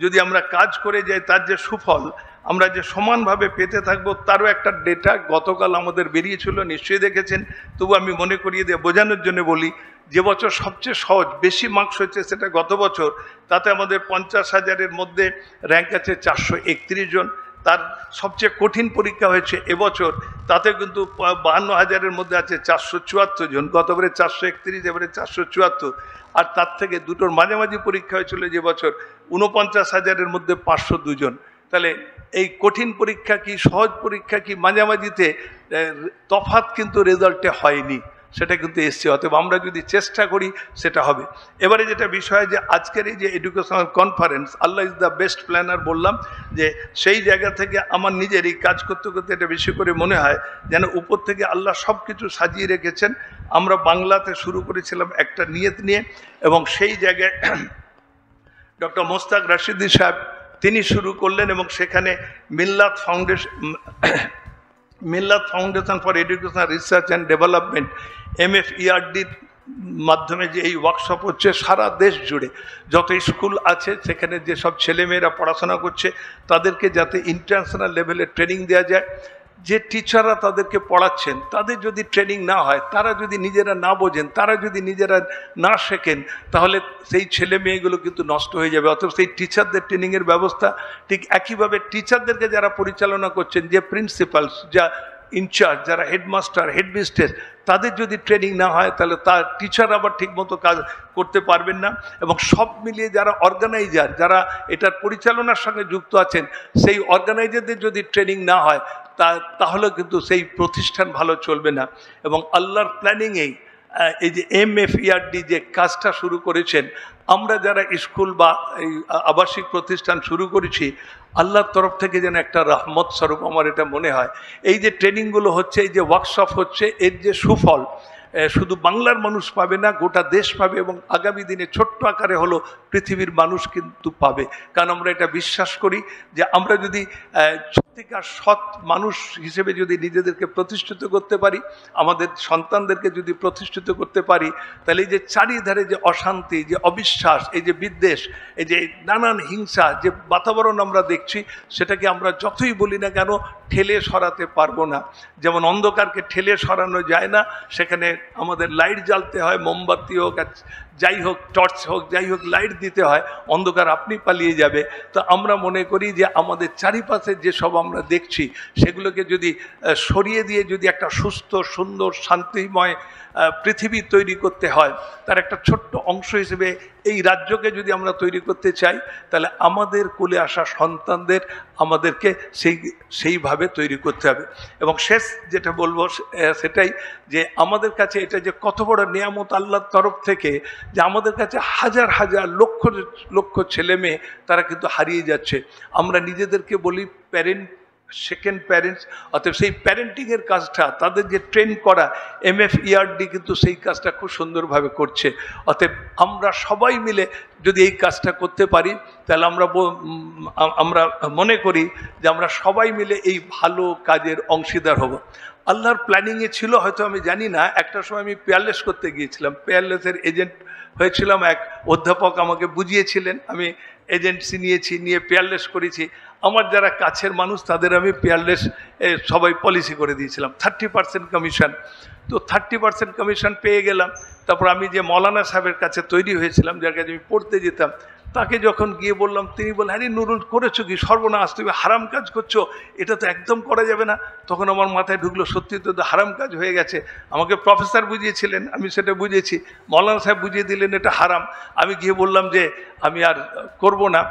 যদি আমরা কাজ করে যাই, তার যে সুফল আমরা যে সমানভাবে পেতে থাকবো, তারও একটা ডেটা গতকাল আমাদের বেরিয়েছিল, নিশ্চয়ই দেখেছেন। তবু আমি মনে করিয়ে দিয়ে বোঝানোর জন্য বলি, যে বছর সবচেয়ে সহজ, বেশি মার্কস হয়েছে সেটা গত বছর, তাতে আমাদের 50,000-এর মধ্যে র্যাঙ্ক আছে 431 জন। তার সবচেয়ে কঠিন পরীক্ষা হয়েছে এবছর, তাতে কিন্তু 52,000-এর মধ্যে আছে 474 জন, গতবারে 431, এবারে 474। আর তার থেকে দুটোর মাঝামাঝি পরীক্ষা হয়েছিল যে বছর, 49,000-এর মধ্যে 502 জন। তাহলে এই কঠিন পরীক্ষা কি, সহজ পরীক্ষা কি, মাঝামাঝিতে তফাৎ কিন্তু রেজাল্টে হয়নি, সেটা কিন্তু এসছে। অতএব আমরা যদি চেষ্টা করি সেটা হবে। এবারে যেটা বিষয়, যে আজকের এই যে educational conference, Allah is the best planner বললাম, যে সেই জায়গা থেকে আমার নিজের এই কাজ করতে করতে এটা বেশি করে মনে হয় যেন উপর থেকে আল্লাহ সব কিছু সাজিয়ে রেখেছেন। আমরা বাংলাতে শুরু করেছিলাম একটা নিয়ত নিয়ে, এবং সেই জায়গায় ডক্টর মোস্তাক রাশিদি সাহেব তিনি শুরু করলেন, এবং সেখানে Millat foundation for educational research and development, MFERDর মাধ্যমে যে এই ওয়ার্কশপ হচ্ছে সারা দেশ জুড়ে, যত স্কুল আছে সেখানে যে সব ছেলেমেয়েরা পড়াশোনা করছে তাদেরকে যাতে ইন্টারন্যাশনাল লেভেলে ট্রেনিং দেওয়া যায়। যে টিচাররা তাদেরকে পড়াচ্ছেন, তাদের যদি ট্রেনিং না হয়, তারা যদি নিজেরা না বোঝেন, তারা যদি নিজেরা না শেখেন, তাহলে সেই ছেলে মেয়েগুলো কিন্তু নষ্ট হয়ে যাবে। অথবা সেই টিচারদের ট্রেনিংয়ের ব্যবস্থা, ঠিক একইভাবে টিচারদেরকে যারা পরিচালনা করছেন, যে প্রিন্সিপালস, যা ইনচার্জ, যারা হেডমাস্টার, হেডমিস্ট্রেস, তাদের যদি ট্রেনিং না হয়, তাহলে তার টিচার আবার ঠিকমতো কাজ করতে পারবেন না। এবং সব মিলিয়ে যারা অর্গানাইজার, যারা এটার পরিচালনার সঙ্গে যুক্ত আছেন, সেই অর্গানাইজারদের যদি ট্রেনিং না হয়, তাহলে কিন্তু সেই প্রতিষ্ঠান ভালো চলবে না। এবং আল্লাহর প্ল্যানিংয়েই এই যে MFERD যে কাজটা শুরু করেছেন, আমরা যারা স্কুল বা এই আবাসিক প্রতিষ্ঠান শুরু করেছি, আল্লাহর তরফ থেকে যেন একটা রহমত স্বরূপ আমার এটা মনে হয়। এই যে ট্রেনিংগুলো হচ্ছে, এই যে ওয়ার্কশপ হচ্ছে, এর যে সুফল, শুধু বাংলার মানুষ পাবে না, গোটা দেশ পাবে, এবং আগামী দিনে ছোট্ট আকারে হলো পৃথিবীর মানুষ কিন্তু পাবে। কারণ আমরা এটা বিশ্বাস করি যে আমরা যদি সত্যিকার সৎ মানুষ হিসেবে যদি নিজেদেরকে প্রতিষ্ঠিত করতে পারি, আমাদের সন্তানদেরকে যদি প্রতিষ্ঠিত করতে পারি, তাহলে এই যে চারিধারে যে অশান্তি, যে অবিশ্বাস, এই যে বিদ্বেষ, এই যে নানান হিংসা যে বাতাবরণ আমরা দেখছি, সেটাকে আমরা যতই বলি না কেন ঠেলে সরাতে পারবো না। যেমন অন্ধকারকে ঠেলে সরানো যায় না, সেখানে আমাদের লাইট জ্বালতে হয়, মোমবাতি হোক, যাই হোক, টর্চ হোক, যাই হোক, লাইট দিতে হয়, অন্ধকার আপনি পালিয়ে যাবে। তো আমরা মনে করি যে আমাদের চারিপাশে যেসব আমরা দেখছি সেগুলোকে যদি সরিয়ে দিয়ে যদি একটা সুস্থ, সুন্দর, শান্তিময় পৃথিবী তৈরি করতে হয়, তার একটা ছোট্ট অংশ হিসেবে এই রাজ্যকে যদি আমরা তৈরি করতে চাই, তাহলে আমাদের কোলে আসা সন্তানদের আমাদেরকে সেইভাবে তৈরি করতে হবে। এবং শেষ যেটা বলবো সেটাই যে আমাদের কাছে এটা যে কত বড় নিয়ামত আল্লাহর তরফ থেকে, যে আমাদের কাছে হাজার হাজার লক্ষ লক্ষ ছেলে মেয়ে তারা কিন্তু হারিয়ে যাচ্ছে। আমরা নিজেদেরকে বলি সেকেন্ড প্যারেন্টস, অর্থাৎ সেই প্যারেন্টিংয়ের কাজটা, তাদের যে ট্রেন করা MFERD কিন্তু সেই কাজটা খুব সুন্দরভাবে করছে। অতএব আমরা সবাই মিলে যদি এই কাজটা করতে পারি, তাহলে আমরা মনে করি যে আমরা সবাই মিলে এই ভালো কাজের অংশীদার হব। আল্লাহর প্ল্যানিংয়ে ছিল, হয়তো আমি জানি না, একটা সময় আমি পেয়ারলেস করতে গিয়েছিলাম, পেয়ারলেসের এজেন্ট হয়েছিলাম। এক অধ্যাপক আমাকে বুঝিয়েছিলেন, আমি এজেন্সি নিয়ে পেয়ারলেস করেছি। আমার যারা কাছের মানুষ তাদের আমি পেয়ারলেস সবাই পলিসি করে দিয়েছিলাম, 30% কমিশন। তো 30% কমিশন পেয়ে গেলাম। তারপর আমি যে মৌলানা সাহেবের কাছে তৈরি হয়েছিলাম, যার কাছে আমি পড়তে যেতাম, তাকে যখন গিয়ে বললাম, তিনি বললেন, হ্যাঁ নুরুল, করেছো কি সর্বনাশ, তুমি হারাম কাজ করছো, এটা তো একদম করা যাবে না। তখন আমার মাথায় ঢুকলো, সত্যি তো হারাম কাজ হয়ে গেছে। আমাকে প্রফেসর বুঝিয়েছিলেন, আমি সেটা বুঝেছি, মৌলানা সাহেব বুঝিয়ে দিলেন এটা হারাম। আমি গিয়ে বললাম যে আমি আর করব না।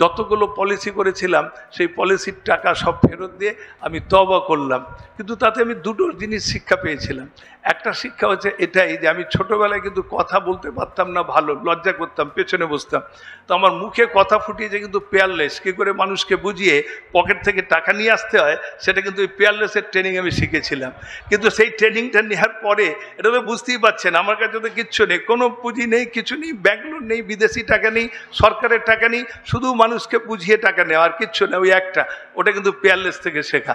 যতগুলো পলিসি করেছিলাম সেই পলিসির টাকা সব ফেরত দিয়ে আমি তওবা করলাম। কিন্তু তাতে আমি দুটো জিনিস শিক্ষা পেয়েছিলাম। একটা শিক্ষা হচ্ছে এটাই যে আমি ছোটোবেলায় কিন্তু কথা বলতে পারতাম না, ভালো লজ্জা করতাম, পেছনে বসতাম। তো আমার মুখে কথা ফুটিয়েছে কিন্তু পেয়ারলেস, কী করে মানুষকে বুঝিয়ে পকেট থেকে টাকা নিয়ে আসতে হয়, সেটা কিন্তু ওই পেয়ারলেসের ট্রেনিং আমি শিখেছিলাম। কিন্তু সেই ট্রেনিংটা নেওয়ার পরে এটা তো বুঝতেই পারছেন, আমার কাছে তো কিচ্ছু নেই, কোনো পুঁজি নেই, কিছু নেই, ব্যাংক লোন নেই, বিদেশি টাকা নেই, সরকারের টাকা নেই, শুধু মানুষকে বুঝিয়ে টাকা নেওয়া, আর কিচ্ছু নেই। ওই একটা, ওটা কিন্তু পেয়ারলেস থেকে শেখা।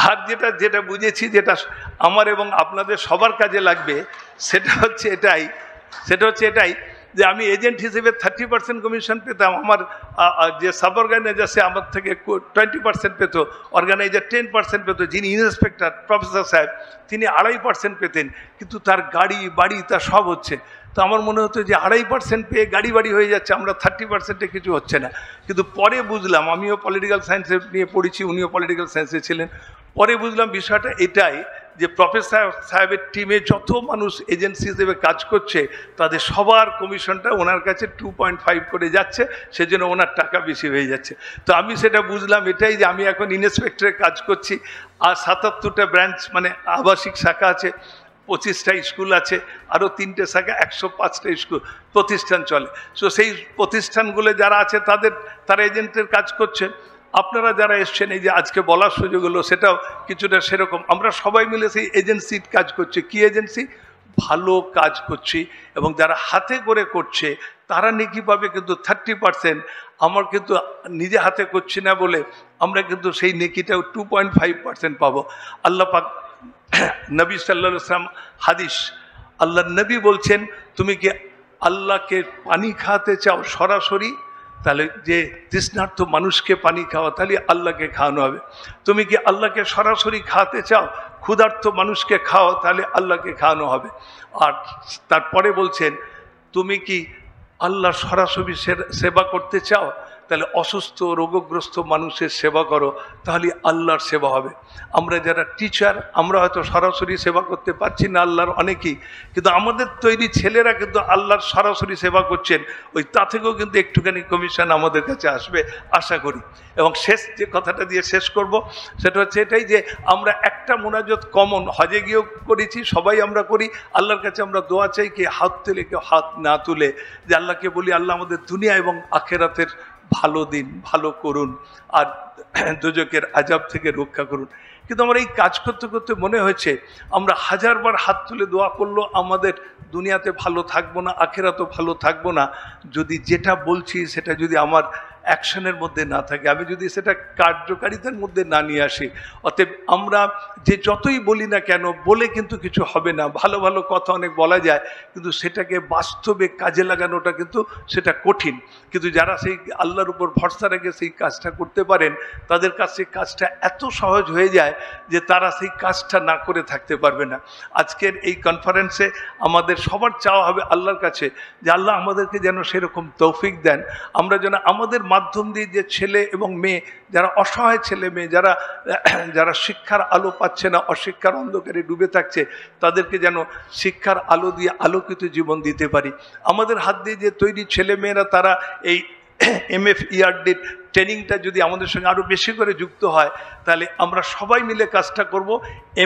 আর যেটা বুঝেছি, যেটা আমার এবং আপনাদের সবার কাজে লাগবে, সেটা হচ্ছে এটাই যে আমি এজেন্ট হিসেবে 30% কমিশন পেতাম। আমার যে সাব অর্গানাইজার সে আমার থেকে 20% পেত, অর্গানাইজার 10% পেত, যিনি ইন্সপেক্টর প্রফেসর সাহেব তিনি 2.5% পেতেন, কিন্তু তার গাড়ি বাড়ি তার সব হচ্ছে। তো আমার মনে হতো যে 2.5% পেয়ে গাড়ি বাড়ি হয়ে যাচ্ছে, আমরা 30%-এ কিছু হচ্ছে না। কিন্তু পরে বুঝলাম, আমিও পলিটিক্যাল সায়েন্সে নিয়ে পড়েছি, উনিও পলিটিক্যাল সায়েন্সে ছিলেন, পরে বুঝলাম বিষয়টা এটাই যে প্রফেসর সাহেবের টিমে যত মানুষ এজেন্সি হিসেবে কাজ করছে, তাদের সবার কমিশনটা ওনার কাছে 2.5 করে যাচ্ছে, সেজন্য ওনার টাকা বেশি হয়ে যাচ্ছে। তো আমি সেটা বুঝলাম এটাই যে আমি এখন ইন্সপেক্টরে কাজ করছি, আর 77টা ব্রাঞ্চ মানে আবাসিক শাখা আছে, 25টা স্কুল আছে, আরও 3টে শাখা, 105টা স্কুল প্রতিষ্ঠান চলে। সো সেই প্রতিষ্ঠানগুলো যারা আছে তারা এজেন্টের কাজ করছে। আপনারা যারা এসছেন, এই যে আজকে বলার সুযোগ হলো, সেটাও কিছুটা সেরকম। আমরা সবাই মিলে সেই এজেন্সির কাজ করছি। কি এজেন্সি? ভালো কাজ করছি, এবং যারা হাতে করে করছে তারা নেকি পাবে কিন্তু 30%। আমার কিন্তু নিজে হাতে করছি না বলে আমরা কিন্তু সেই নেকিটাও 2.5% পাবো। আল্লাহ পাক নবী সাল্লাল্লাহু আলাইহি ওয়াসাল্লাম হাদিস, আল্লাহ নবী বলছেন, তুমি কি আল্লাহকে পানি খাওয়াতে চাও সরাসরি, তাহলে যে তৃষ্ণার্ত মানুষকে পানি খাওয়া, তাহলে আল্লাহকে খাওয়ানো হবে। তুমি কি আল্লাহকে সরাসরি খাওয়াতে চাও, ক্ষুধার্ত মানুষকে খাও, তাহলে আল্লাহকে খাওয়ানো হবে। আর তারপরে বলছেন, তুমি কি আল্লাহ সরাসরি সেবা করতে চাও, তাহলে অসুস্থ রোগগ্রস্ত মানুষের সেবা করো, তাহলে আল্লাহর সেবা হবে। আমরা যারা টিচার, আমরা হয়তো সরাসরি সেবা করতে পারছি না আল্লাহর অনেকেই, কিন্তু আমাদের তৈরি ছেলেরা কিন্তু আল্লাহর সরাসরি সেবা করছেন। ওই তা থেকেও কিন্তু একটুখানি কমিশন আমাদের কাছে আসবে আশা করি। এবং শেষ যে কথাটা দিয়ে শেষ করব, সেটা হচ্ছে এটাই যে আমরা একটা মোনাজাত কমন হজে গিয়েও করেছি, সবাই আমরা করি, আল্লাহর কাছে আমরা দোয়া চাই, কে হাত তুলে কেউ হাত না তুলে, যে আল্লাহকে বলি, আল্লাহ আমাদের দুনিয়া এবং আখেরাতের ভালো দিন, ভালো করুন, আর দোজকের আযাব থেকে রক্ষা করুন। কিন্তু আমরা এই কাজ করতে করতে মনে হয়েছে আমরা হাজারবার হাত তুলে দোয়া করলো আমাদের দুনিয়াতে ভালো থাকবো না, আখেরাতেও ভালো থাকবো না, যদি যেটা বলছি সেটা যদি আমার অ্যাকশনের মধ্যে না থাকে, আমি যদি সেটা কার্যকারিতার মধ্যে না নিয়ে আসি। অতএব আমরা যে যতই বলি না কেন, বলে কিন্তু কিছু হবে না। ভালো ভালো কথা অনেক বলা যায়, কিন্তু সেটাকে বাস্তবে কাজে লাগানোটা কিন্তু সেটা কঠিন। কিন্তু যারা সেই আল্লাহর উপর ভরসা রেখে সেই কাজটা করতে পারেন, তাদের কাছে কাজটা এত সহজ হয়ে যায় যে তারা সেই কাজটা না করে থাকতে পারবে না। আজকের এই কনফারেন্সে আমাদের সবার চাওয়া হবে আল্লাহর কাছে যে আল্লাহ আমাদেরকে যেন সেরকম তৌফিক দেন, আমরা যেন আমাদের মাধ্যম দিয়ে যে ছেলে এবং মেয়ে, যারা অসহায় ছেলে মেয়ে, যারা শিক্ষার আলো পাচ্ছে না, অশিক্ষার অন্ধকারে ডুবে থাকছে, তাদেরকে যেন শিক্ষার আলো দিয়ে আলোকিত জীবন দিতে পারি। আমাদের হাত দিয়ে যে তৈরি ছেলে মেয়েরা, তারা এই MFERD ট্রেনিংটা যদি আমাদের সঙ্গে আরও বেশি করে যুক্ত হয়, তাহলে আমরা সবাই মিলে কাজটা করব।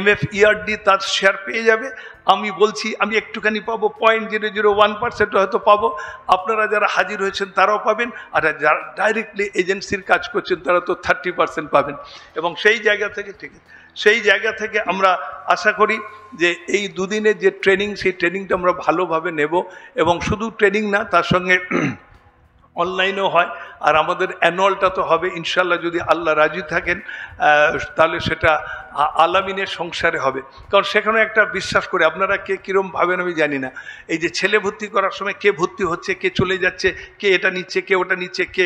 MFERD তার শেয়ার পেয়ে যাবে। আমি বলছি আমি একটুখানি পাবো, 0.001% হয়তো পাবো, আপনারা যারা হাজির হয়েছেন তারাও পাবেন, আর যারা ডাইরেক্টলি এজেন্সির কাজ করছেন তারা তো 30% পাবেন। এবং সেই জায়গা থেকে, ঠিক আছে, সেই জায়গা থেকে আমরা আশা করি যে এই দুদিনের যে ট্রেনিং, সেই ট্রেনিংটা আমরা ভালোভাবে নেব। এবং শুধু ট্রেনিং না, তার সঙ্গে অনলাইনেও হয়, আর আমাদের অ্যানুয়ালটা তো হবে ইনশাল্লাহ, যদি আল্লাহ রাজি থাকেন, তাহলে সেটা আলামিনের সংসারে হবে। কারণ সেখানে একটা বিশ্বাস করে, আপনারা কে কীরকম ভাবেন আমি জানি না, এই যে ছেলে ভর্তি করার সময় কে ভর্তি হচ্ছে, কে চলে যাচ্ছে, কে এটা নিচ্ছে, কে ওটা নিচ্ছে, কে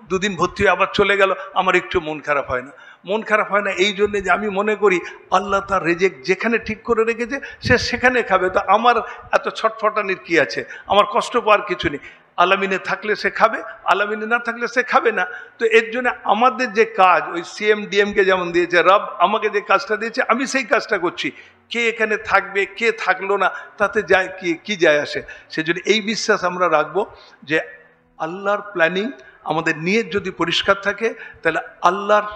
দুদিন ভর্তি হয়ে আবার চলে গেল, আমার একটু মন খারাপ হয় না। মন খারাপ হয় না এই জন্যে যে আমি মনে করি আল্লাহ তার রেজেক যেখানে ঠিক করে রেখেছে সে সেখানে খাবে। তো আমার এত ছটফটানির কি আছে, আমার কষ্ট পাওয়ার কিছু নেই। আলামিনে থাকলে সে খাবে, আলামিনে না থাকলে সে খাবে না। তো এর জন্য আমাদের যে কাজ, ওই CM-DMকে যেমন দিয়েছে, রব আমাকে যে কাজটা দিয়েছে আমি সেই কাজটা করছি। কে এখানে থাকবে, কে থাকলো না, তাতে যায় কি যায় আসে। সেজন্য এই বিশ্বাস আমরা রাখবো যে আল্লাহর প্ল্যানিং, আমাদের নিয়ত যদি পরিষ্কার থাকে, তাহলে আল্লাহর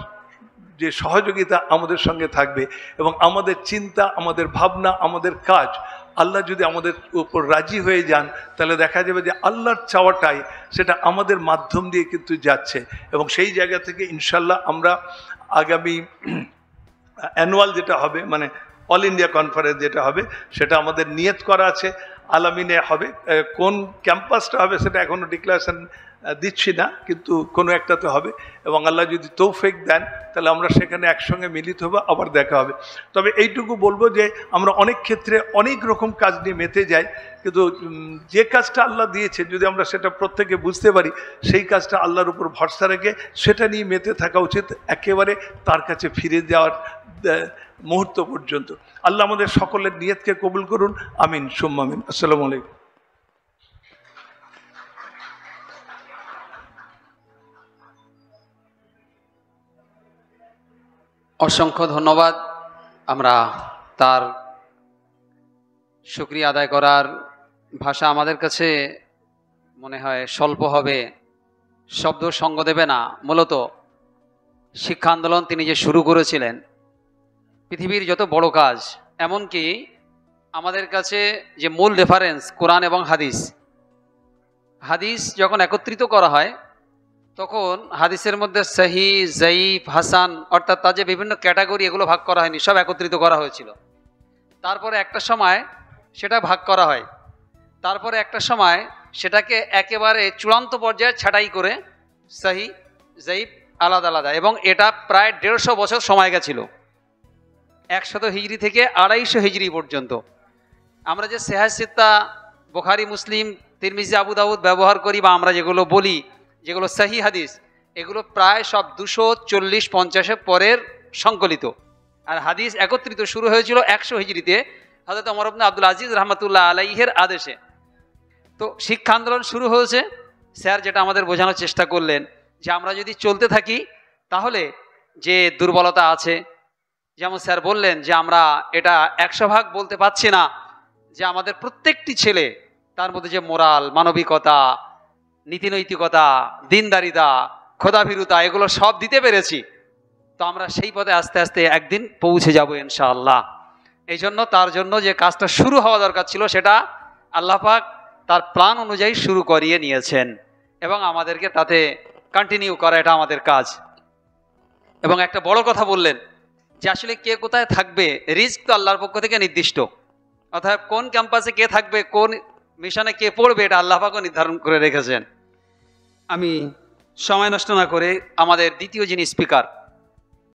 যে সহযোগিতা আমাদের সঙ্গে থাকবে, এবং আমাদের চিন্তা, আমাদের ভাবনা, আমাদের কাজ, আল্লাহ যদি আমাদের উপর রাজি হয়ে যান, তাহলে দেখা যাবে যে আল্লাহর চাওয়াটাই সেটা আমাদের মাধ্যম দিয়ে কিন্তু যাচ্ছে। এবং সেই জায়গা থেকে ইনশাল্লাহ আমরা আগামী অ্যানুয়াল যেটা হবে, মানে অল ইন্ডিয়া কনফারেন্স যেটা হবে, সেটা আমাদের নিয়ত করা আছে আলামিনে হবে। কোন ক্যাম্পাসটা হবে সেটা এখনও ডিক্লারেশন দিচ্ছি না, কিন্তু কোনো একটাতে হবে। এবং আল্লাহ যদি তৌফিক দেন, তাহলে আমরা সেখানে একসঙ্গে মিলিত হবো, আবার দেখা হবে। তবে এইটুকু বলবো যে আমরা অনেক ক্ষেত্রে অনেক রকম কাজ নিয়ে মেতে যাই, কিন্তু যে কাজটা আল্লাহ দিয়েছে যদি আমরা সেটা প্রত্যেকে বুঝতে পারি, সেই কাজটা আল্লাহর উপর ভরসা রেখে সেটা নিয়ে মেতে থাকা উচিত, একেবারে তার কাছে ফিরে যাওয়ার মুহূর্ত পর্যন্ত। আল্লাহ আমাদের সকলের নিয়তকে কবুল করুন, আমিন সুম্মা আমিন। আসসালামু আলাইকুম। অসংখ্য ধন্যবাদ। আমরা তার শুকরিয়া আদায় করার ভাষা আমাদের কাছে মনে হয় স্বল্প হবে, শব্দ সঙ্গ দেবে না। মূলত শিক্ষা আন্দোলন তিনি যে শুরু করেছিলেন, পৃথিবীর যত বড় কাজ, এমনকি আমাদের কাছে যে মূল রেফারেন্স কোরআন এবং হাদিস, হাদিস যখন একত্রিত করা হয় তখন হাদিসের মধ্যে সহি, জয়ীফ, হাসান, অর্থাৎ তার যে বিভিন্ন ক্যাটাগরি, এগুলো ভাগ করা হয়নি, সব একত্রিত করা হয়েছিল। তারপরে একটা সময় সেটা ভাগ করা হয়, তারপরে একটা সময় সেটাকে একেবারে চূড়ান্ত পর্যায়ে ছাঁটাই করে সহি, জয়ীফ আলাদা আলাদা, এবং এটা প্রায় 150 বছর সময় গেছিল, 100 হিজরি থেকে 250 হিজরি পর্যন্ত। আমরা যে সেহাহ সিত্তা, বুখারী, মুসলিম, তিরমিজি, আবু দাউদ ব্যবহার করি, বা আমরা যেগুলো বলি যেগুলো সহি হাদিস, এগুলো প্রায় সব 240-50 পরের সংকলিত। আর হাদিস একত্রিত শুরু হয়েছিল 100 হিজরিতে হযরত ওমর ইবনে আব্দুল আজিজ রাহমাতুল্লাহ আলাইহির আদেশে। তো শিক্ষা আন্দোলন শুরু হয়েছে। স্যার যেটা আমাদের বোঝানোর চেষ্টা করলেন যে আমরা যদি চলতে থাকি তাহলে যে দুর্বলতা আছে, যেমন স্যার বললেন যে আমরা এটা 100% বলতে পারছি না যে আমাদের প্রত্যেকটি ছেলে, তার মধ্যে যে মোরাল, মানবিকতা, নীতিনৈতিকতা, দিনদারিতা, খোদাভীরুতা, এগুলো সব দিতে পেরেছি। তো আমরা সেই পথে আস্তে আস্তে একদিন পৌঁছে যাব ইনশাআল্লাহ। এই জন্য তার জন্য যে কাজটা শুরু হওয়া দরকার ছিল, সেটা আল্লাহ পাক তার প্ল্যান অনুযায়ী শুরু করিয়ে নিয়েছেন। এবং আমাদেরকে তাতে কন্টিনিউ করা, এটা আমাদের কাজ। এবং একটা বড় কথা বললেন যে আসলে কে কোথায় থাকবে, রিস্ক তো আল্লাহর পক্ষ থেকে নির্দিষ্ট, অর্থাৎ কোন ক্যাম্পাসে কে থাকবে, কোন মিশনে কে পড়বে, এটা আল্লাহ পাকও নির্ধারণ করে রেখেছেন। আমি সময় নষ্ট না করে আমাদের দ্বিতীয় যিনি স্পিকার